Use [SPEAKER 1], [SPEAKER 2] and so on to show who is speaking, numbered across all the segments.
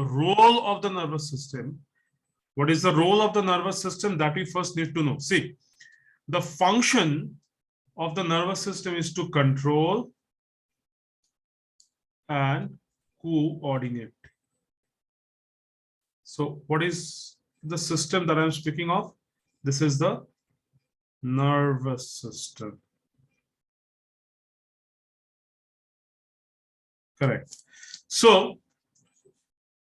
[SPEAKER 1] role of the nervous system. What is the role of the nervous system that we first need to know? See, the function of the nervous system is to control and coordinate. So what is the system that I'm speaking of? This is the nervous system. Correct. So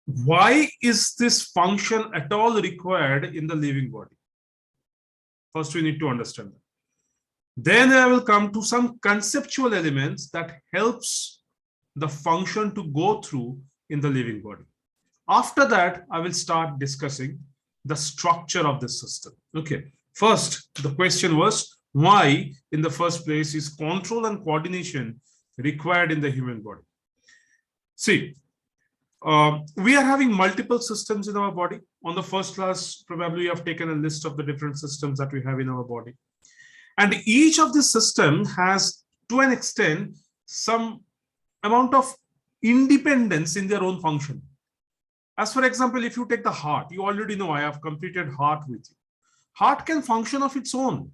[SPEAKER 1] why is this function at all required in the living body? First, we need to understand that. Then I will come to some conceptual elements that helps the function to go through in the living body. After that, I will start discussing the structure of the system. Okay. First, the question was, why in the first place is control and coordination required in the human body? See, we are having multiple systems in our body. On the first class, probably you have taken a list of the different systems that we have in our body. And each of the system has, to an extent, some amount of independence in their own function. As for example, if you take the heart, you already know I have completed heart with you. Heart can function of its own.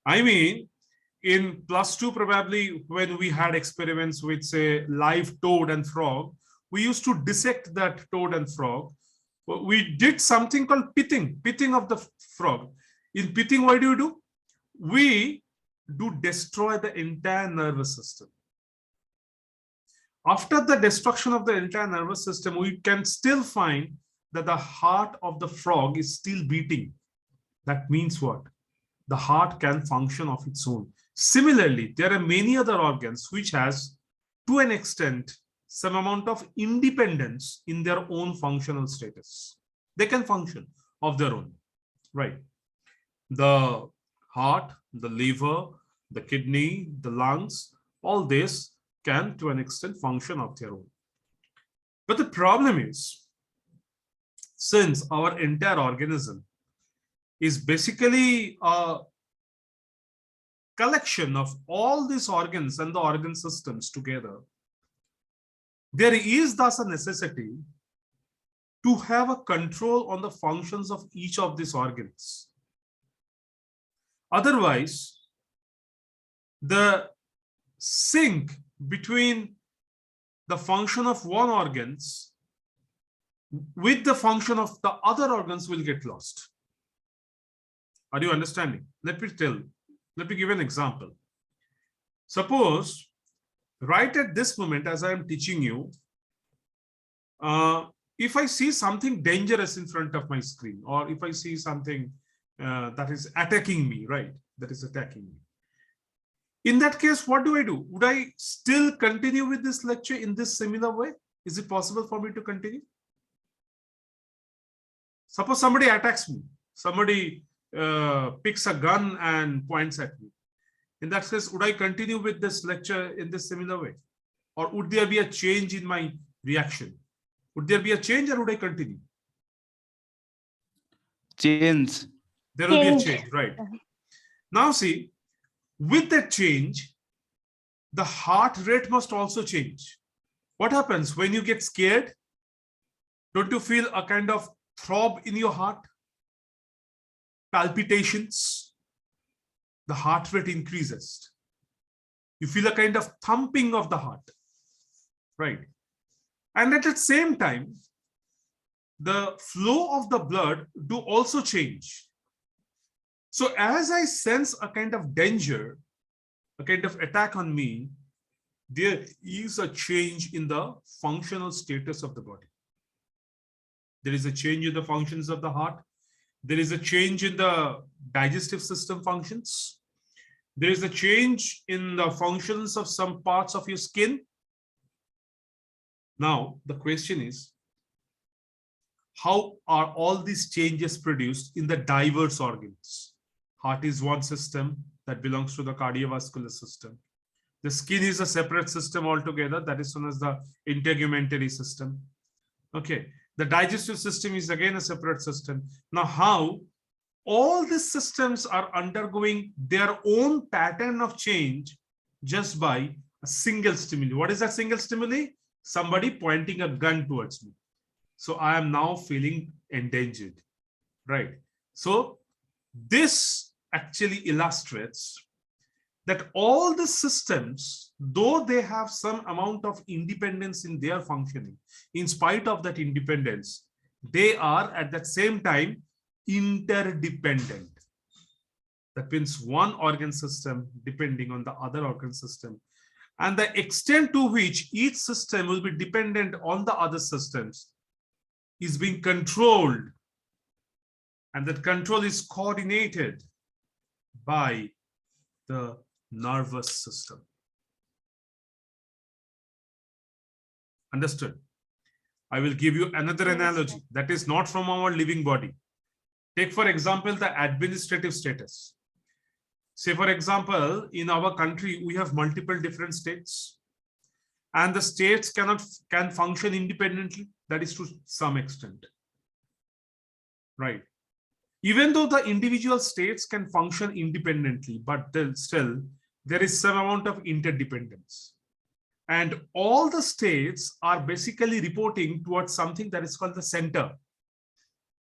[SPEAKER 1] I mean, in +2, probably when we had experiments with, say, live toad and frog, we used to dissect that toad and frog. We did something called pithing of the frog. In pithing, what do? We do destroy the entire nervous system. After the destruction of the entire nervous system, we can still find that the heart of the frog is still beating. That means what? The heart can function of its own. Similarly, there are many other organs which has, to an extent, some amount of independence in their own functional status. They can function of their own, right? The heart, the liver, the kidney, the lungs, all this can, to an extent, function of their own. But the problem is, since our entire organism is basically a collection of all these organs and the organ systems together, there is thus a necessity to have a control on the functions of each of these organs. Otherwise, the sync between the function of one organs with the function of the other organs will get lost. Are you understanding? Let me give an example. Suppose right at this moment, as I am teaching you, if I see something dangerous in front of my screen, or if I see something that is attacking me, right? That is attacking me. In that case, what do? Would I still continue with this lecture in this similar way? Is it possible for me to continue? Suppose somebody attacks me. Somebody picks a gun and points at me. In that case, would I continue with this lecture in this similar way? Or would there be a change in my reaction? Would there be a change, or would I continue?
[SPEAKER 2] Change.
[SPEAKER 1] There will be a change, right? Now see, with that change, the heart rate must also change. What happens when you get scared? Don't you feel a kind of throb in your heart? Palpitations? The heart rate increases. You feel a kind of thumping of the heart, right? And at the same time, the flow of the blood do also change. So as I sense a kind of danger, a kind of attack on me, there is a change in the functional status of the body. There is a change in the functions of the heart. There is a change in the digestive system functions. There is a change in the functions of some parts of your skin. Now, the question is, how are all these changes produced in the diverse organs? Heart is one system that belongs to the cardiovascular system. The skin is a separate system altogether, that is known as the integumentary system. Okay, the digestive system is again a separate system. Now, how all these systems are undergoing their own pattern of change just by a single stimuli. What is that single stimuli? somebody pointing a gun towards me. So I am now feeling endangered, right? So this actually illustrates that all the systems, though they have some amount of independence in their functioning, in spite of that independence, they are at that same time interdependent. That means one organ system depending on the other organ system, and the extent to which each system will be dependent on the other systems is being controlled, and that control is coordinated by the nervous system. Understood? I will give you another analogy that is not from our living body. Take, for example, the administrative status. Say, for example, in our country, we have multiple different states, and the states can function independently. That is to some extent, right? Even though the individual states can function independently, but still there is some amount of interdependence. And all the states are basically reporting towards something that is called the center.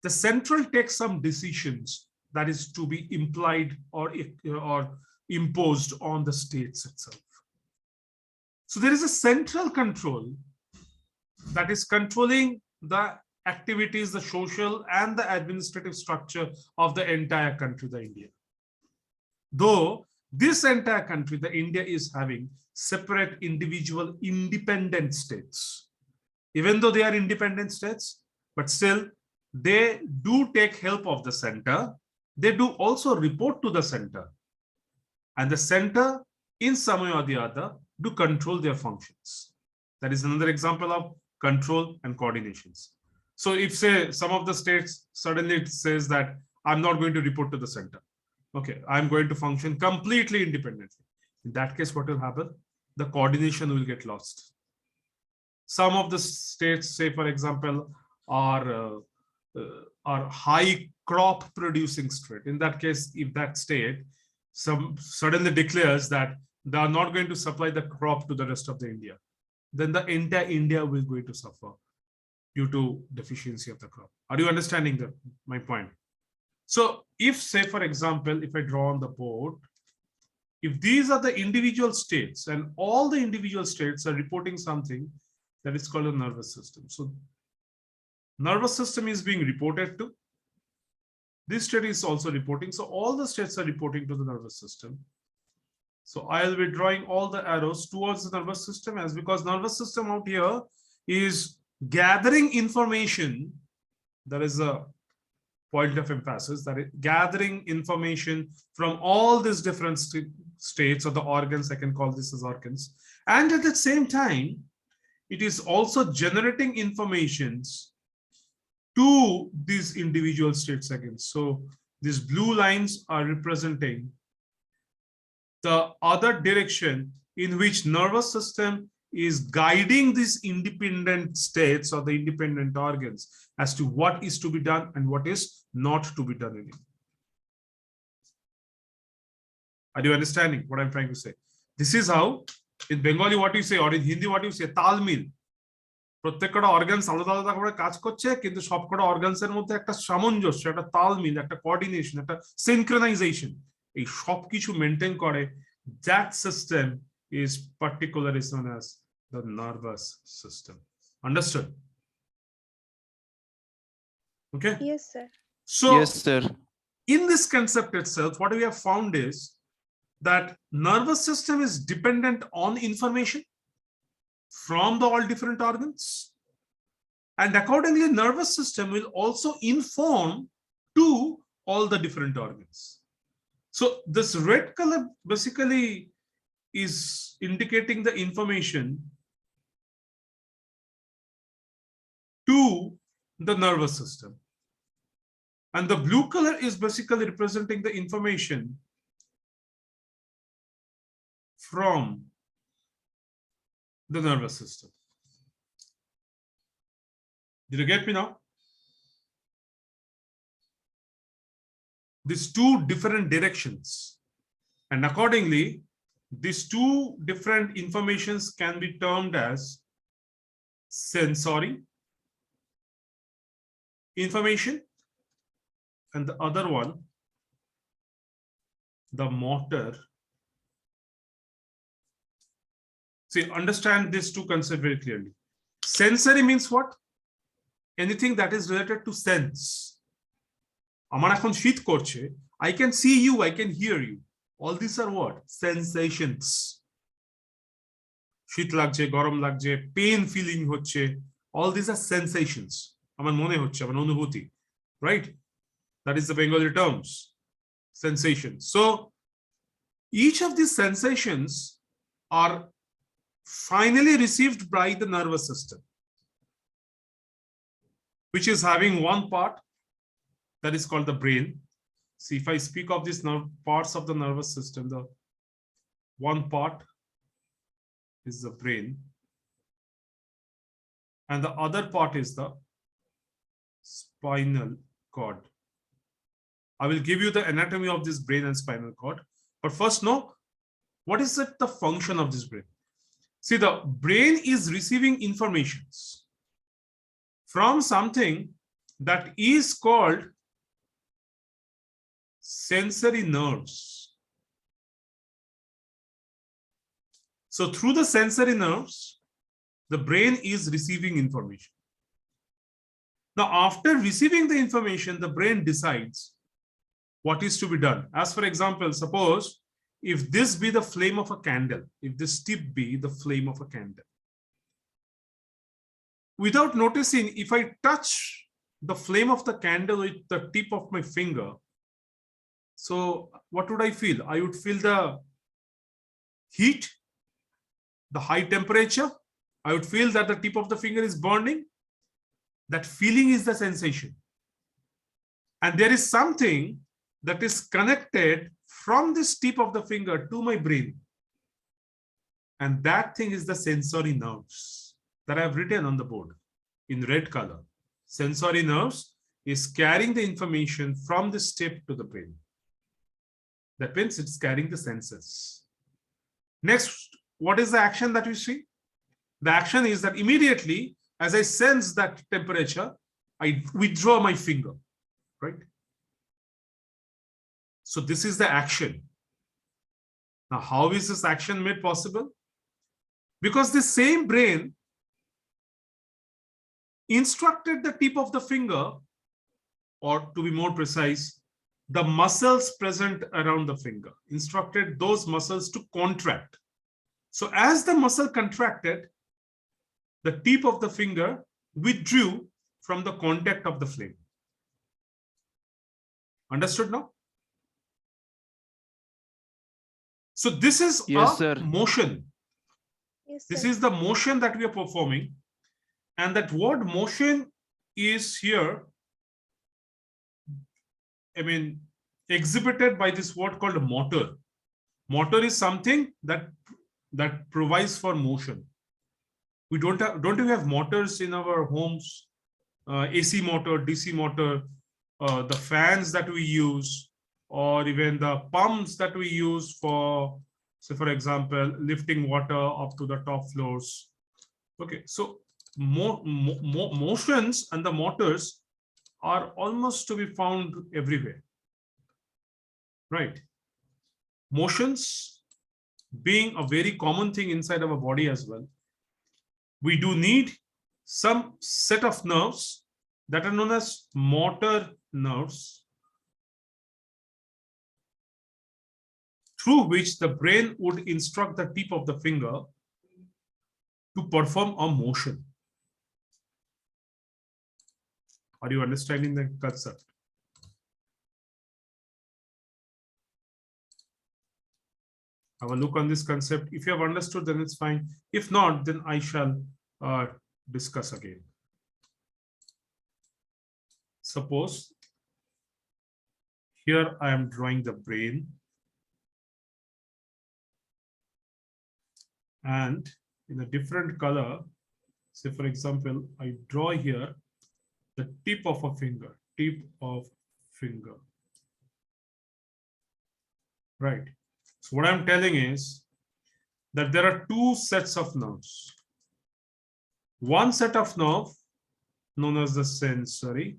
[SPEAKER 1] The central takes some decisions that is to be implied or imposed on the states itself. So there is a central control that is controlling the activities, the social and the administrative structure of the entire country, the India. Though this entire country, the India, is having separate individual independent states. Even though they are independent states, but still they do take help of the center. They do also report to the center. And the center, in some way or the other, do control their functions. That is another example of control and coordinations. So if, say, some of the states suddenly it says that I'm not going to report to the center. Okay, I'm going to function completely independently. In that case, what will happen? The coordination will get lost. Some of the states, say, for example, are high crop producing state. In that case, if that state suddenly declares that they are not going to supply the crop to the rest of the India, then the entire India will going to suffer due to deficiency of the crop. Are you understanding my point? So if, say, for example, if I draw on the board, if these are the individual states and all the individual states are reporting something that is called a nervous system. So nervous system is being reported to. This state is also reporting. So all the states are reporting to the nervous system. So I'll be drawing all the arrows towards the nervous system, as because nervous system out here is gathering information. There is a point of emphasis that it gathering information from all these different states or the organs. I can call this as organs. And at the same time, it is also generating informations to these individual states again. So these blue lines are representing the other direction in which nervous system is guiding these independent states or the independent organs as to what is to be done and what is not to be done anymore. Are you understanding what I'm trying to say? This is how in Bengali what you say, or in Hindi what you say, talmil. প্রত্যেকটা organs আলাদা আলাদা করে কাজ করছে, কিন্তু সবকটা অর্গানসের মধ্যে একটা সামঞ্জস্য, একটা তালমিল, একটা কোঅর্ডিনেশন, একটা সিনক্রোনাইজেশন, এই সবকিছু মেনটেন করে, that system is particularly known as the nervous system. Understood? Okay?
[SPEAKER 2] Yes, sir.
[SPEAKER 1] So
[SPEAKER 3] Yes, sir.
[SPEAKER 1] in this concept itself, what we have found is that nervous system is dependent on information from the all different organs, and accordingly nervous system will also inform to all the different organs. So this red color basically is indicating the information to the nervous system, and the blue color is basically representing the information from the nervous system. Did you get me now? These two different directions, and accordingly these two different informations can be termed as sensory information, and the other one, the motor. See, understand these two concepts very clearly. Sensory means what? Anything that is related to sense. আমার এখন শীত করছে, I can see you, I can hear you. All these are what? Sensations. শীত লাগছে, গরম লাগছে, pen feeling হচ্ছে, all these are sensations. আমার মনে হচ্ছে, আমার অনুভূতি, right? That is the Bengali terms, sensations. So each of these sensations are finally received by the nervous system, which is having one part that is called the brain. See, if I speak of these parts of the nervous system, the one part is the brain, and the other part is the spinal cord. I will give you the anatomy of this brain and spinal cord, but first know what is the function of this brain. See, the brain is receiving informations from something that is called sensory nerves. So through the sensory nerves, the brain is receiving information. Now, after receiving the information, the brain decides what is to be done. As for example, suppose if this be the flame of a candle, if this tip be the flame of a candle, without noticing, if I touch the flame of the candle with the tip of my finger, so what would I feel? I would feel the heat, the high temperature. I would feel that the tip of the finger is burning. That feeling is the sensation. And there is something that is connected from this tip of the finger to my brain. And that thing is the sensory nerves that I have written on the board in red color. Sensory nerves is carrying the information from this tip to the brain. That means it's carrying the senses. Next, what is the action that we see? The action is that immediately, as I sense that temperature, I withdraw my finger, right? So this is the action. Now, how is this action made possible? Because the same brain instructed the tip of the finger, or to be more precise, the muscles present around the finger, instructed those muscles to contract. So as the muscle contracted, the tip of the finger withdrew from the contact of the flame. Understood now? So this is
[SPEAKER 2] Yes,
[SPEAKER 1] a
[SPEAKER 2] sir.
[SPEAKER 1] motion.
[SPEAKER 3] Yes,
[SPEAKER 1] This
[SPEAKER 3] sir.
[SPEAKER 1] is the motion that we are performing. And that word motion is here, I mean, exhibited by this word called motor. Motor is something that provides for motion. We don't we have motors in our homes? AC motor, DC motor, the fans that we use, or even the pumps that we use for, say, for example, lifting water up to the top floors. Okay, so motions and the motors are almost to be found everywhere, right? Motions being a very common thing inside our body as well. We do need some set of nerves that are known as motor nerves, through which the brain would instruct the tip of the finger to perform a motion. Are you understanding the concept? Have a look on this concept. If you have understood, then it's fine. If not, then I shall discuss again. Suppose here I am drawing the brain, and in a different color, say for example, I draw here the tip of a finger, right? So what I'm telling is that there are two sets of nerves. one set of nerve known as the sensory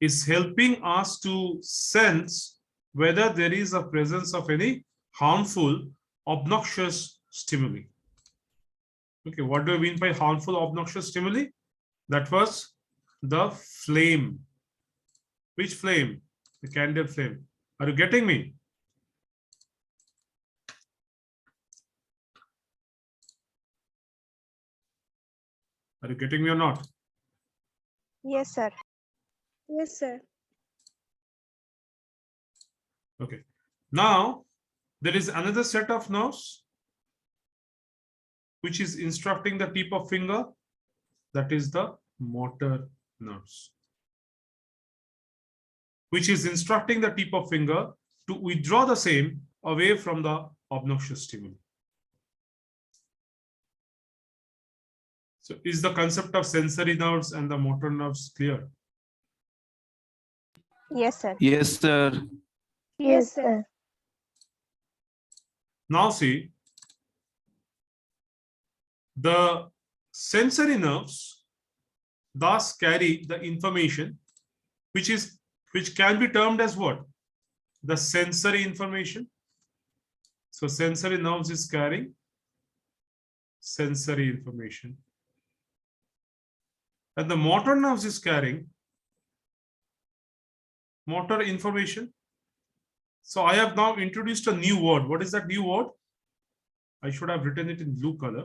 [SPEAKER 1] is helping us to sense whether there is a presence of any harmful, obnoxious stimuli. Okay, what do I mean by harmful, obnoxious stimuli? That was the flame. Which flame? The candle flame. Are you getting me? Are you getting me or not?
[SPEAKER 2] Yes, sir.
[SPEAKER 3] Yes, sir.
[SPEAKER 1] Okay. Now, there is another set of nerves which is instructing the tip of finger. That is the motor nerves, which is instructing the tip of finger to withdraw the same away from the obnoxious stimuli. So is the concept of sensory nerves and the motor nerves clear?
[SPEAKER 2] Yes, sir.
[SPEAKER 4] Yes, sir.
[SPEAKER 3] Yes, sir.
[SPEAKER 1] Now see, the sensory nerves thus carry the information which can be termed as what? The sensory information. So sensory nerves is carrying sensory information. And the motor nerves is carrying motor information. So I have now introduced a new word. What is that new word? I should have written it in blue color.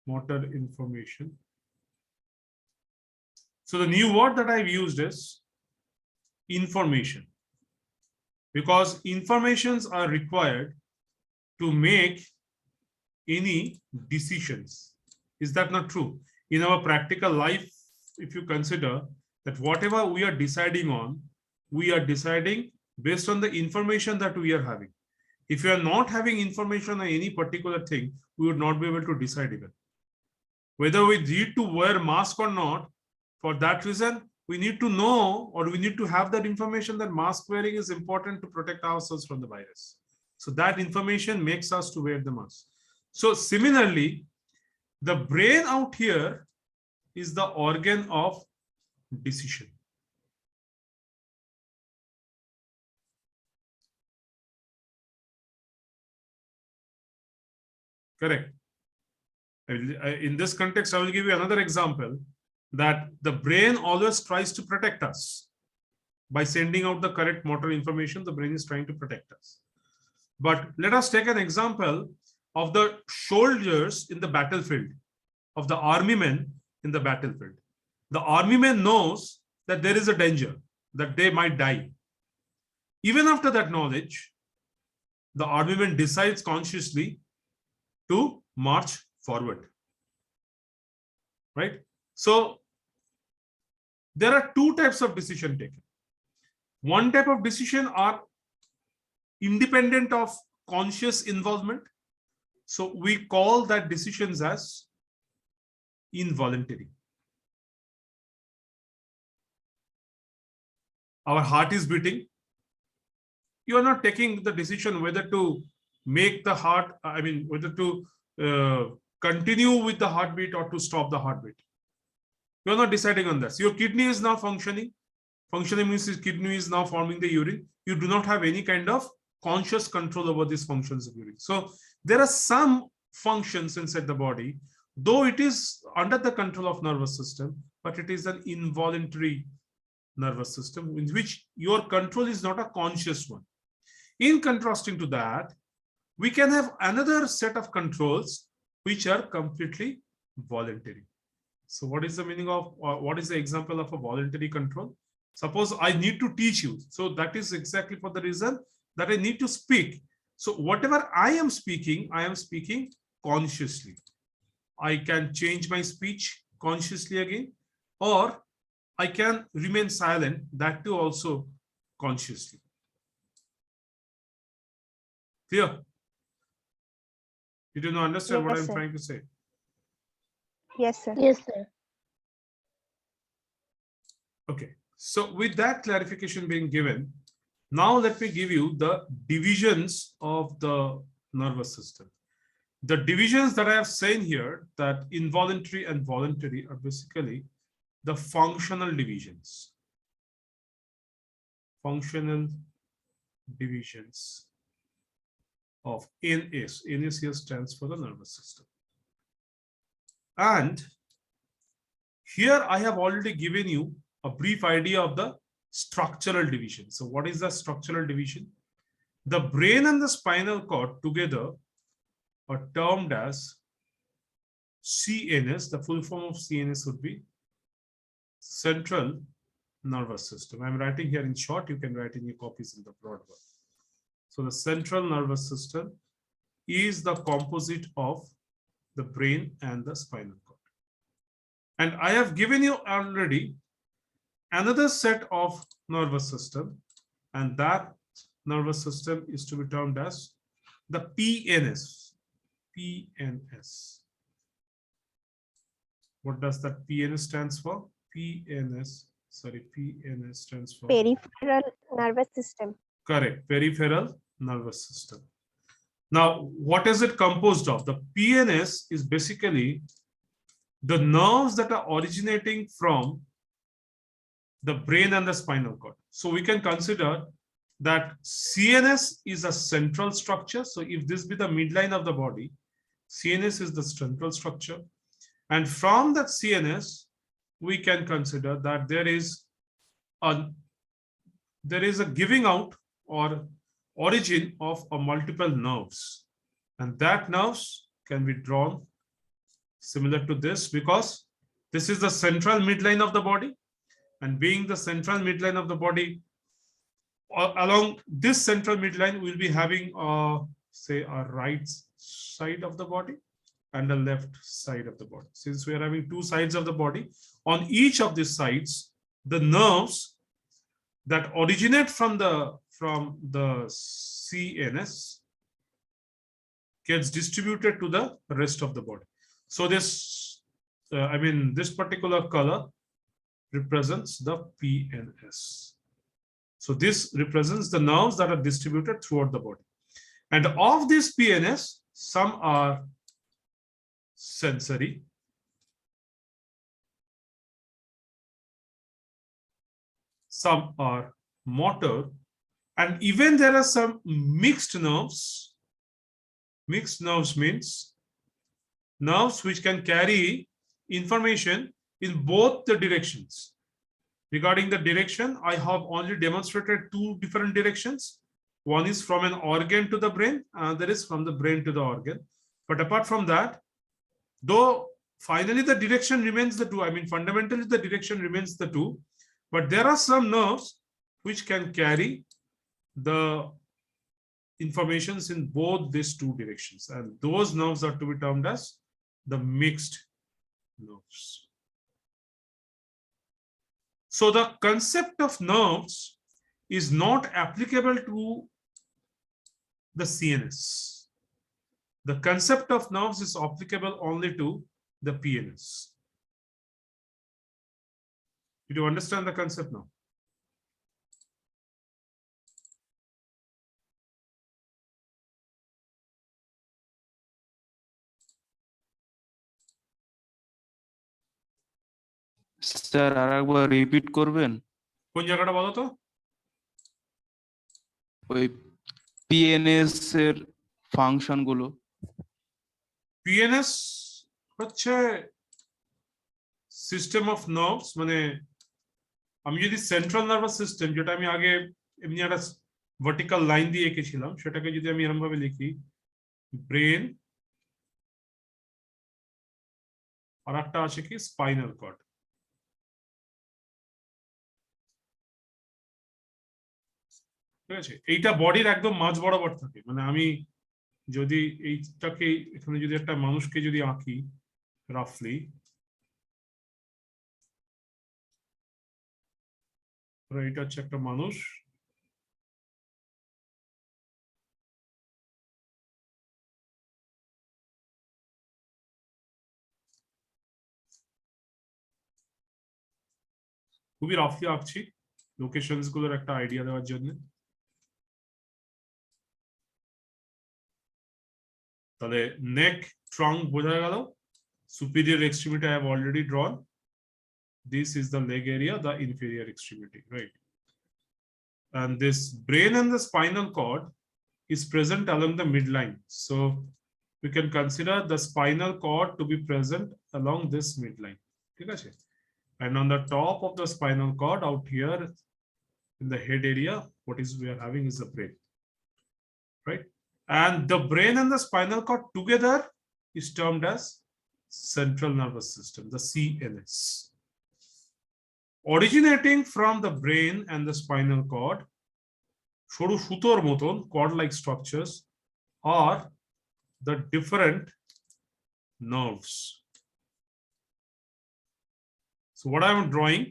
[SPEAKER 1] Motor information. So the new word that I've used is information, because informations are required to make any decisions. Is that not true? In our practical life, if you consider that whatever we are deciding on, we are deciding based on the information that we are having. If you are not having information on any particular thing, we would not be able to decide even. Whether we need to wear a mask or not, for that reason, we need to know, or we need to have that information that mask wearing is important to protect ourselves from the virus. So that information makes us to wear the mask. So similarly, the brain out here is the organ of decision. Correct. In this context, I will give you another example, that the brain always tries to protect us. By sending out the correct motor information, the brain is trying to protect us. But let us take an example of the soldiers in the battlefield, of the army men in the battlefield. The army man knows that there is a danger, that they might die. Even after that knowledge, the army man decides consciously to march forward. Right? So there are two types of decision taken. One type of decision are independent of conscious involvement. So we call that decisions as involuntary. Our heart is beating. You are not taking the decision whether to make the heart, whether to continue with the heartbeat or to stop the heartbeat. You are not deciding on that. So your kidney is now functioning. Functioning means your kidney is now forming the urine. You do not have any kind of conscious control over these functions of urine. So there are some functions inside the body, though it is under the control of nervous system, but it is an involuntary nervous system in which your control is not a conscious one. In contrasting to that, we can have another set of controls which are completely voluntary. So what is the meaning of, what is the example of a voluntary control? Suppose I need to teach you. So that is exactly for the reason that I need to speak. So whatever I am speaking consciously. I can change my speech consciously again, or I can remain silent, that too also consciously. Clear? Did you not understand what I'm trying to say?
[SPEAKER 2] Yes, sir.
[SPEAKER 3] Yes, sir.
[SPEAKER 1] Okay. So with that clarification being given, now let me give you the divisions of the nervous system. the divisions that I have seen here, that involuntary and voluntary, are basically the functional divisions. Functional divisions of NS. NS here stands for the nervous system. And here I have already given you a brief idea of the structural division. So what is the structural division? The brain and the spinal cord together are termed as CNS. The full form of CNS would be central nervous system. I'm writing here in short, you can write in your copies in the broad one. So the central nervous system is the composite of the brain and the spinal cord. And I have given you already another set of nervous system, and that nervous system is to be termed as the PNS. PNS. What does that PNS stands for? PNS stands for
[SPEAKER 2] Peripheral nervous system.
[SPEAKER 1] correct, peripheral nervous system. Now, what is it composed of? The PNS is basically the nerves that are originating from the brain and the spinal cord. So we can consider that CNS is a central structure. So if this be the midline of the body, CNS is the central structure. And from that CNS, we can consider that there is a giving out or origin of a multiple nerves. And that nerves can be drawn similar to this, because this is the central midline of the body. And being the central midline of the body, along this central midline, we'll be having say a right side of the body and a left side of the body. Since we are having two sides of the body, on each of these sides, the nerves that originate from the CNS gets distributed to the rest of the body. So this, this particular color represents the PNS. So this represents the nerves that are distributed throughout the body. And of this PNS, some are sensory, some are motor, and even there are some mixed nerves. Mixed nerves means nerves which can carry information in both the directions. Regarding the direction, I have only demonstrated two different directions. One is from an organ to the brain, another is from the brain to the organ. But apart from that, though finally the direction remains the two, fundamentally the direction remains the two, but there are some nerves which can carry the informations in both these two directions, and those nerves are to be termed as the mixed nerves. So the concept of nerves is not applicable to the CNS. The concept of nerves is applicable only to the PNS. Did you understand the concept now?
[SPEAKER 4] Sir আরেকবার repeat করবেন?
[SPEAKER 1] কোন জায়গাটা বলো তো?
[SPEAKER 4] ওই PNS এর function গুলো।
[SPEAKER 1] PNS হচ্ছে সিস্টেম অফ নার্ভস, মানে আমি যদি সেন্ট্রাল নার্ভাস সিস্টেম, যেটা আমি আগে এমনি একটা ভার্টিক্যাল লাইন দিয়ে এঁকেছিলাম, সেটাকে যদি আমি এরকম ভাবে লিখি, ব্রেন আর একটা আছে কি স্পাইনাল কর্ড। ঠিক আছে, এইটা বডির একদম মাঝ বরাবর থাকে। মানে আমি যদি এইটাকে এখানে যদি একটা মানুষকে যদি আঁকি রাফলি, এটা হচ্ছে একটা মানুষ, খুবই রাফলি আঁকছি লোকেশনস গুলোর একটা আইডিয়া দেওয়ার জন্য। তাহলে নেক ট্রাঙ্ক বোঝা গেল, superior extremity I have already drawn. This is the leg area, the inferior extremity, right? And this brain and the spinal cord is present along the midline. So we can consider the spinal cord to be present along this midline. Okay? And on the top of the spinal cord out here in the head area, what is we are having is the brain, right? And the brain and the spinal cord together is termed as central nervous system, the CNS. Originating from the brain and the spinal cord, সরু সুতোর মতন cord-like structures are the different nerves. So what I am drawing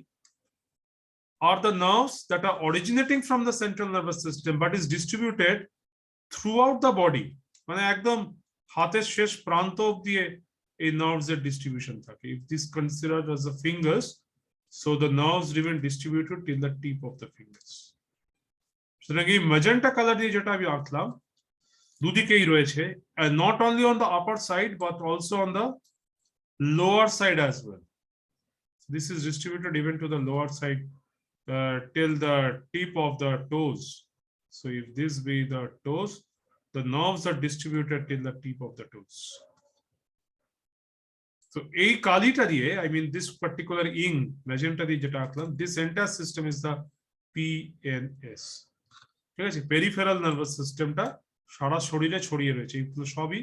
[SPEAKER 1] are the nerves that are originating from the central nervous system but is distributed throughout the body. মানে একদম হাতের শেষ প্রান্ত অবধি এই nerves এর distribution থাকে. If this considered as the fingers, so the nerves remain distributed till the tip of the fingers. সুতরাং এই magenta color দিয়ে যেটা আমি আঁকলাম দুদিকেই রয়েছে, and not only on the upper side but also on the lower side as well. This is distributed even to the lower side till the tip of the toes. So if this be the toes, the nerves are distributed till the tip of the toes. So এই কালিটা দিয়ে, I mean this particular ink magenta দিয়ে যেটা আঁকলাম, this entire system is the PNS. ঠিক আছে, peripheral nervous সিস্টেমটা সারা শরীরে ছড়িয়ে রয়েছে, এগুলো সবই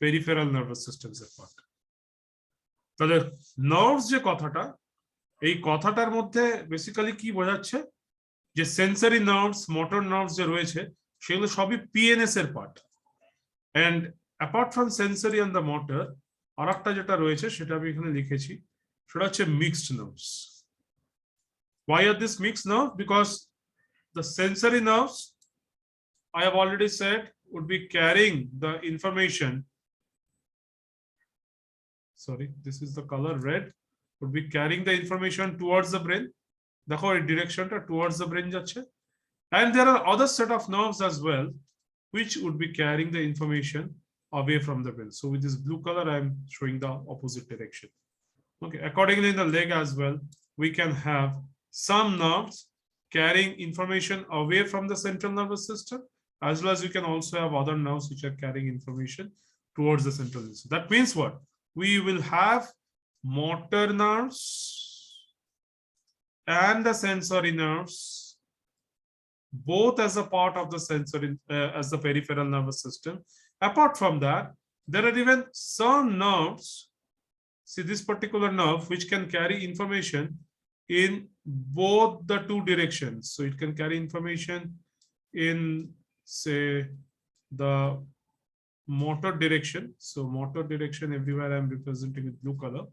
[SPEAKER 1] পেরিফেরাল নার্ভাস সিস্টেমস এর পার্ট। তাহলে নার্ভস যে কথাটা, এই কথাটার মধ্যে বেসিক্যালি কি বোঝাচ্ছে, যে সেন্সরি নার্ভস, মোটর নার্ভস যে রয়েছে সেগুলো সবই পিএনএস এর part. And apart from sensory and the motor, আর একটা যেটা রয়েছে সেটা আমি এখানে লিখেছি, সেটা হচ্ছে mixed nerves. Why are this mixed nerve? Because the sensory nerves, I have already said, would be carrying the information. Sorry, this is the color red. Would be carrying the information towards the brain. দেখো এই ডিরেকশনটা towards the brain যাচ্ছে। And there are other set of nerves as well, which would be carrying the information away from the brain. So with this blue color, I am showing the opposite direction. Okay, accordingly in the leg as well, we can have some nerves carrying information away from the central nervous system, as well as we can also have other nerves which are carrying information towards the central nervous system. That means what? We will have motor nerves and the sensory nerves, both as a part of the sensory, as the peripheral nervous system. Apart from that, there are even some nerves, see this particular nerve, which can carry information in both the two directions. So it can carry information in, say, the motor direction. So motor direction, everywhere I'm representing with blue color,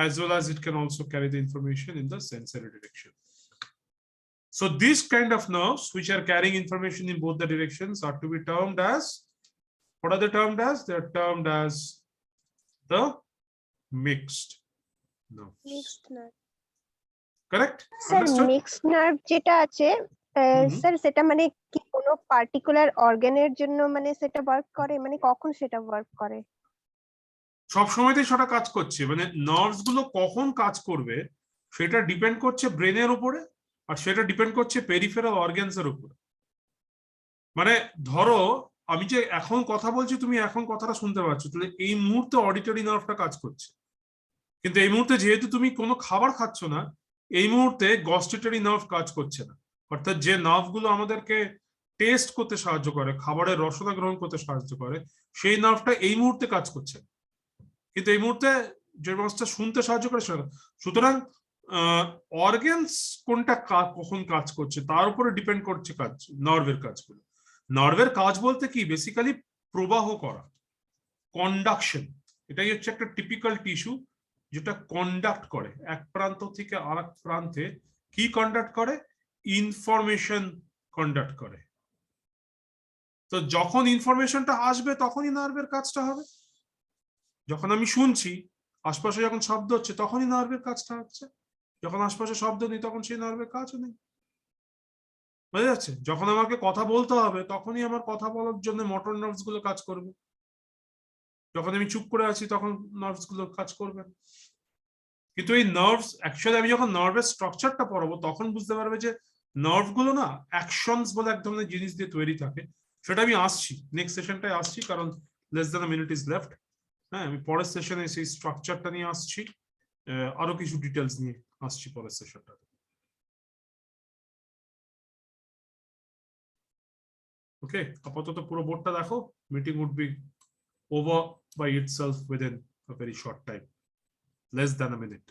[SPEAKER 1] as well as it can also carry the information in the sensory direction. So these kind of nerves which are carrying information in both the directions are to be termed as, what are they termed as? They are termed as the mixed nerves.
[SPEAKER 3] Mixed nerve.
[SPEAKER 1] Correct?
[SPEAKER 2] Sir
[SPEAKER 1] Understood?
[SPEAKER 2] Mixed nerve যেটা আছে sir সেটা মানে কি কোনো particular অর্গানের জন্য মানে সেটা work করে, মানে কখন সেটা ওয়ার্ক করে?
[SPEAKER 1] সব সময়তেই সেটা কাজ করছে, মানে নার্ভস গুলো কখন কাজ করবে সেটা ডিপেন্ড করছে ব্রেনের উপরে, আর সেটা ডিপেন্ড করছে পেরিফেরাল অর্গানস এর উপরে। মানে ধরো আমি যে এখন কথা বলছি, তুমি এখন কথাটা শুনতে পাচ্ছ, তাহলে এই মুহূর্তে অডিটরি নার্ভটা কাজ করছে, কিন্তু এই মুহূর্তে যেহেতু তুমি কোনো খাবার খাচ্ছ না, এই মুহূর্তে গস্টেটরি নার্ভ কাজ করছে না। অর্থাৎ যে নার্ভ গুলো আমাদেরকে টেস্ট করতে সাহায্য করে, খাবারের রসনা গ্রহণ করতে সাহায্য করে, সেই নার্ভটা এই মুহূর্তে কাজ করছে না, কিন্তু এই মুহূর্তে যে নার্ভটা শুনতে সাহায্য করে সেটা। সুতরাং অর্গানস কোনটা কখন কাজ করছে তার উপরে ডিপেন্ড করছে কাজ, নার্ভের কাজগুলো। নার্ভের কাজ বলতে কি, বেসিক্যালি প্রবাহ করা, কন্ডাকশন। এটাই হচ্ছে একটা টিপিক্যাল টিস্যু যেটা কন্ডাক্ট করে এক প্রান্ত থেকে আরেক প্রান্তে। কি কন্ডাক্ট করে? ইনফরমেশন কন্ডাক্ট করে। তো যখন ইনফরমেশনটা আসবে তখনই নার্ভের কাজটা হবে। যখন আমি শুনছি, আশপাশে যখন শব্দ হচ্ছে তখনই নার্ভের কাজটা হচ্ছে, যখন আশপাশে শব্দ নেই তখন সেই নার্ভের কাজও নেই। বুঝা যাচ্ছে? যখন আমাকে কথা বলতে হবে তখনই আমার কথা বলার জন্য মোটর নার্ভস গুলো কাজ করবে। যখন আমি চুপ করে আছি তখন নার্ভস গুলো কাজ করবে। কিন্তু এই নার্ভস অ্যাকচুয়ালি আমি যখন নার্ভের স্ট্রাকচারটা পড়াবো তখন বুঝতে পারবে যে নার্ভ গুলো না অ্যাকশনস বলে এক ধরনের জিনিস দিয়ে তৈরি থাকে। সেটা আমি আসছি, নেক্সট সেশনটায় আসছি, কারণ less than a minute is left. হ্যাঁ, আমি পরের সেশনে সেই স্ট্রাকচারটা নিয়ে আসছি, আরো কিছু ডিটেলস নিয়ে আসছি পরের সেশনটা। ওকে, আপাতত পুরো বোর্ডটা দেখো। Meeting would be over by itself within a very short time, less than a minute.